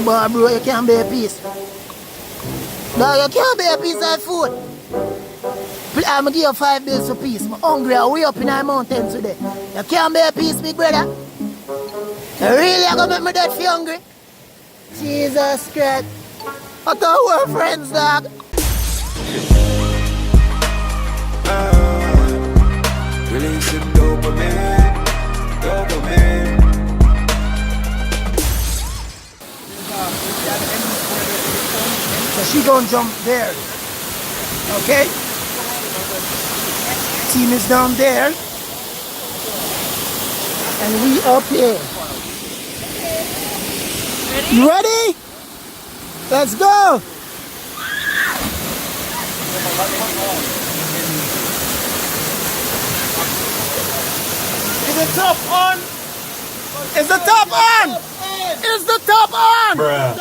But bro, you can't bear peace. No, you can't bear peace of food. I'm gonna give you 5 days for peace. I'm hungry, I'm way up in the mountains today. You can't bear peace, big brother. You really are gonna make me dead for hungry? Jesus Christ. I thought we were friends, dog. Releasing dopamine, dopamine. So she gonna jump there. Okay? Team is down there. And we up here. You ready? Let's go! Is the top on? Is the top on? Is the top on? Bruh.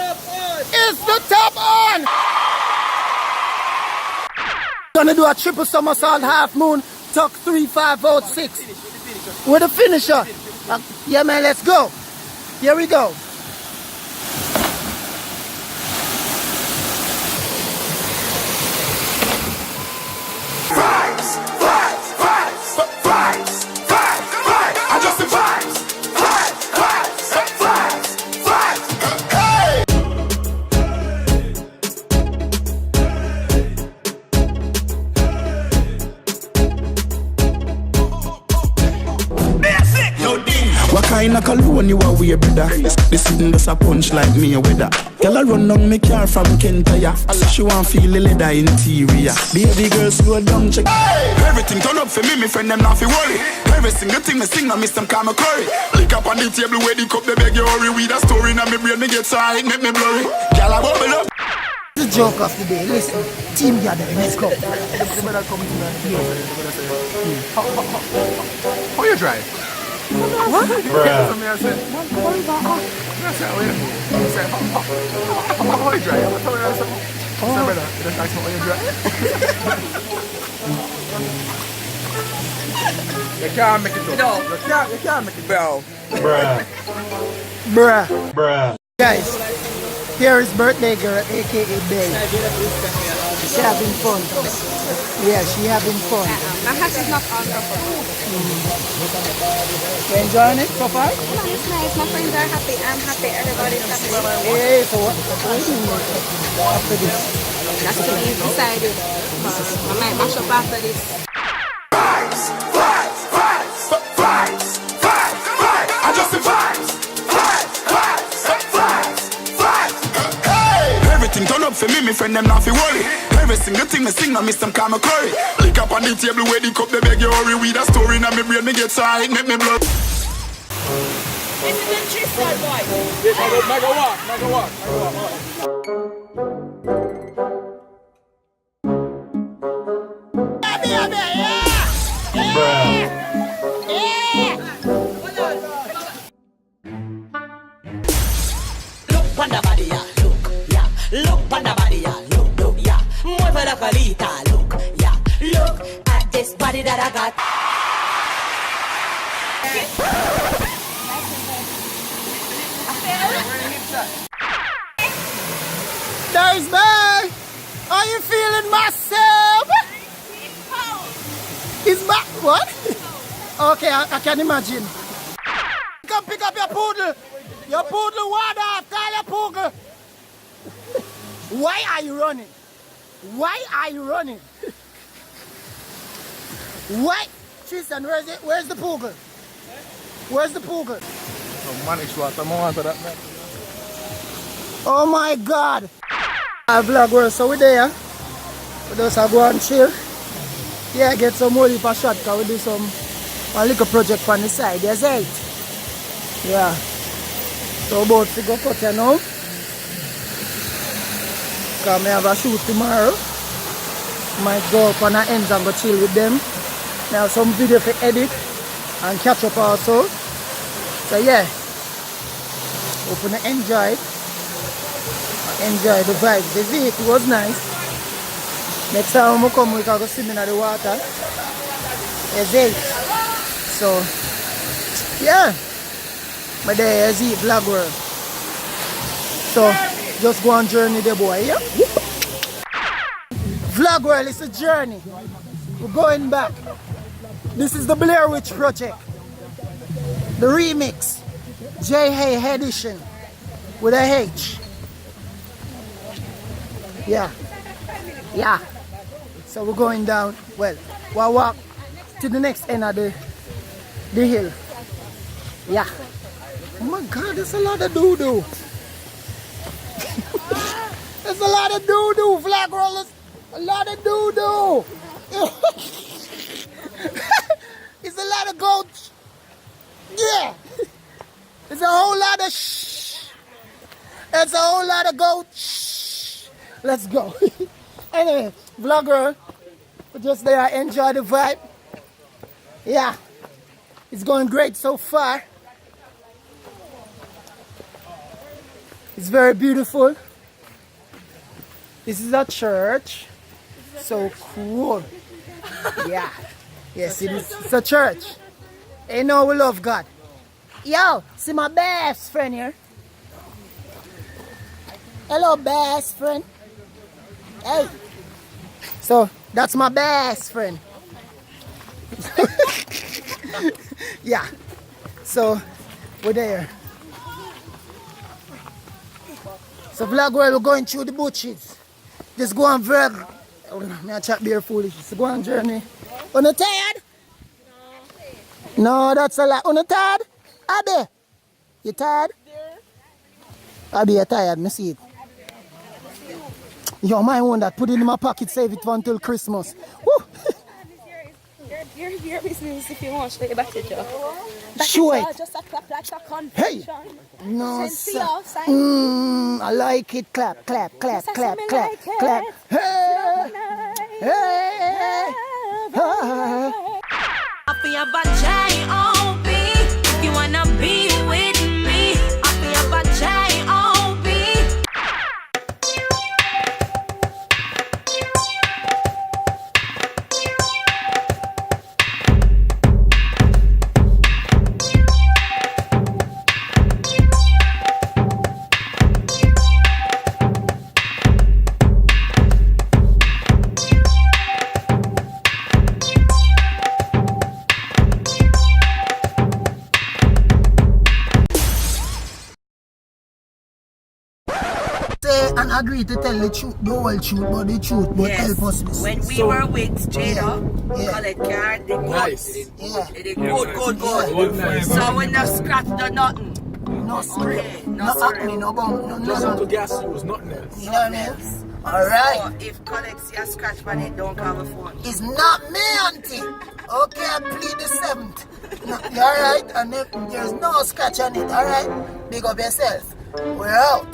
Is the top on? Gonna do a triple somersault, half moon, tuck 3, 5, out 6. With a finisher. Yeah man, let's go. Here we go. What kind of cologne you are wear, brother? This sitting does a punch like me a weather. Girl I run down me car from Kentaya. She want feel the leather interior. Baby girl slow down check. Everything turn up for me friend them not fi worry. Every single thing me sing I miss them call me curry. Lick up on the table where the cup they beg you hurry. With a story now me brain me get side make me blurry. Girl I bubble up. The joke of the day, listen, team gather, let's go. How you drive? What? Bruh. Oh. You can't make it up. No. You can't make it, Bro. Bruh. Bruh. Bruh. Guys, here is birthday girl, aka Bae. She having fun. Yeah, she having fun. My hat is not on proper. You enjoying it so far? It's nice. My friends are happy. I'm happy. Everybody's happy. Hey, so what are you doing after this? That's to be decided. I might mash up after this. Everything turn up for me friend them not fi worry. Every single thing me sing I miss them call me curry. Lick up on the table where the cup they beg you hurry. With a story now me brain me get side make me blur. This is the trip side boy. Mega walk. Look on the body, yeah. Look, yeah. Look on the body, yeah. Look, yeah. More for the calita, look, yeah. Look at this body that I got. There's Bae! Are you feeling myself? It's back. What? Okay, I can imagine. Come pick up your poodle. Your poodle water. Call your poodle. Why are you running? Why are you running? Why? Tristan, where's the poodle? Where's the poodle? Oh my God. Vlog world, so we're there. We just go and chill. Yeah, get some more for shot because we do a little project on the side. That's it. Yeah. So about to go cut you now. Because I have a shoot tomorrow. Might go up on the ends and go chill with them. Now some video for edit and catch up also. So yeah. Hope you enjoy it. Enjoy the vibe. The vehicle was nice. Next time we come, we can go swim in the water. It's it. So, yeah. My day is it vlog world. So just go on journey there, boy, yeah? Vlog world, it's a journey. We're going back. This is the Blair Witch Project. The remix. J-Hay edition. With a H. Yeah. Yeah. So we're going down. Well, we'll walk to the next end of the hill. Yeah. Oh my God, there's a lot of doo-doo. There's a lot of doo-doo, flag rollers. A lot of doo-doo. It's a lot of goats. Yeah. It's a whole lot of shh. It's a whole lot of goats. Shh. Let's go. Anyway, vlogger, just there, enjoy the vibe. Yeah. It's going great so far. It's very beautiful. This is a church. So cool. Yeah. Yes, it is. It's a church. You know we love God. Yo, see my best friend here. Hello, best friend. Hey. So, that's my best friend. Yeah. So, we're there. So, vlog where we're going through the bushes. Just go on vlog. Oh, me a chat beer foolish. So go on journey. On the tired? No, that's a lot. On the tired? Abby, you tired? Abby, you tired? Me see it. Yo, my one that put it in my pocket, save it for until Christmas. Woo. Your business if you want to back it up. Show it. Just a clap like a confession. Hey. No, sir. I like it. Clap, clap, clap, Yes, clap, I clap, like it. clap. Hey. Hey. I feel a J-O-B. If you wanna be with me, I feel a J-O-B. Say and agree to tell the truth, the whole truth, but the truth, but help us. When we were with Jaida, Yeah. collect card, they good. Nice. Yeah. They good. Nice. So when the scratch the nothing. No spray, Okay, no no spray. acne, no bum, no Just nothing. to gas you was nothing else. You know what I mean? Alright. So if collect see a scratch on it, don't call the phone. It's not me, auntie. Okay, I plead the 7th. No, you alright? And there's no scratch on it, alright? Big up yourself. We're out.